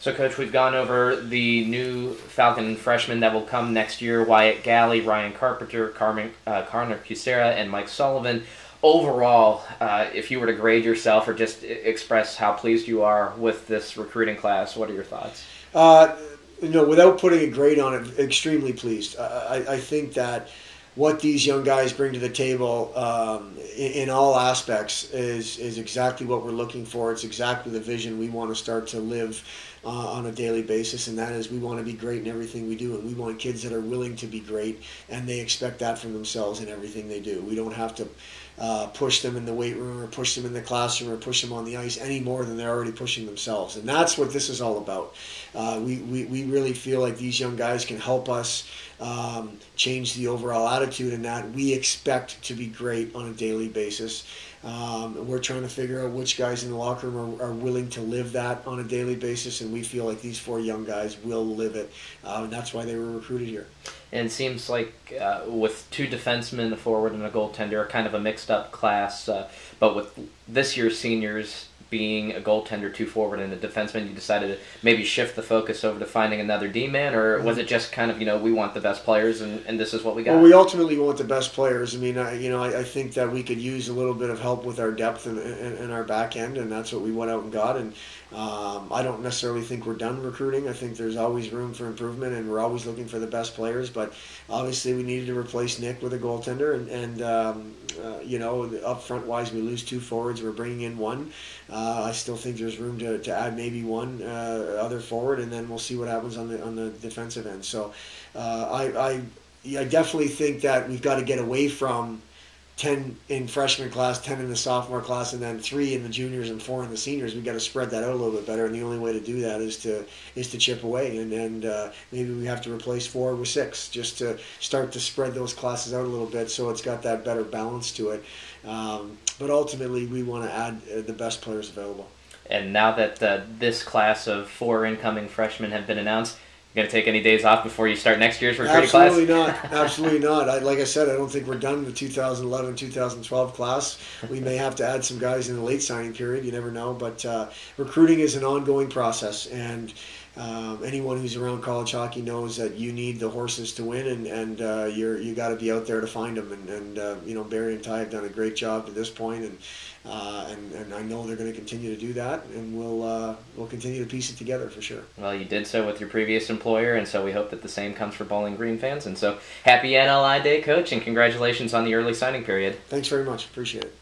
So, Coach, we've gone over the new Falcon freshmen that will come next year: Wyatt Galley, Ryan Carpenter, Connor Kucera, and Mike Sullivan. Overall, if you were to grade yourself or just express how pleased you are with this recruiting class, what are your thoughts? Without putting a grade on it, extremely pleased. I think that what these young guys bring to the table in all aspects is exactly what we're looking for. It's exactly the vision we want to start to live on a daily basis, and that is we want to be great in everything we do, and we want kids that are willing to be great, and they expect that from themselves in everything they do. We don't have to push them in the weight room or push them in the classroom or push them on the ice any more than they're already pushing themselves, and that's what this is all about. We really feel like these young guys can help us change the overall attitude, and that we expect to be great on a daily basis. We're trying to figure out which guys in the locker room are willing to live that on a daily basis, and we feel like these 4 young guys will live it, and that's why they were recruited here. And it seems like with 2 defensemen, a forward and a goaltender, kind of a mixed-up class, but with this year's seniors being a goaltender, 2 forward, and a defenseman, you decided to maybe shift the focus over to finding another D-man, or was it just kind of, we want the best players, and this is what we got? Well, we ultimately want the best players. I mean, I think that we could use a little bit of help with our depth and our back end, and that's what we went out and got. And I don't necessarily think we're done recruiting. I think there's always room for improvement, and we're always looking for the best players. But obviously, we needed to replace Nick with a goaltender, and up front wise, we lose 2 forwards. We're bringing in 1. I still think there's room to add maybe 1 other forward, and then we'll see what happens on the defensive end. So I definitely think that we've got to get away from 10 in freshman class, 10 in the sophomore class, and then 3 in the juniors and 4 in the seniors. We've got to spread that out a little bit better, and the only way to do that is to chip away, and maybe we have to replace 4 with 6 just to start to spread those classes out a little bit so it's got that better balance to it. But ultimately, we want to add the best players available. And now that this class of 4 incoming freshmen have been announced, you going to take any days off before you start next year's recruiting class? Absolutely not. Absolutely not. Like I said, I don't think we're done with the 2011-2012 class. We may have to add some guys in the late signing period. You never know. But recruiting is an ongoing process, and anyone who's around college hockey knows that you need the horses to win, and you got to be out there to find them. And Barry and Ty have done a great job to this point, and I know they're going to continue to do that, and we'll continue to piece it together for sure. Well, you did so with your previous employer, and so we hope that the same comes for Bowling Green fans. And so happy NLI Day, Coach, and congratulations on the early signing period. Thanks very much. Appreciate it.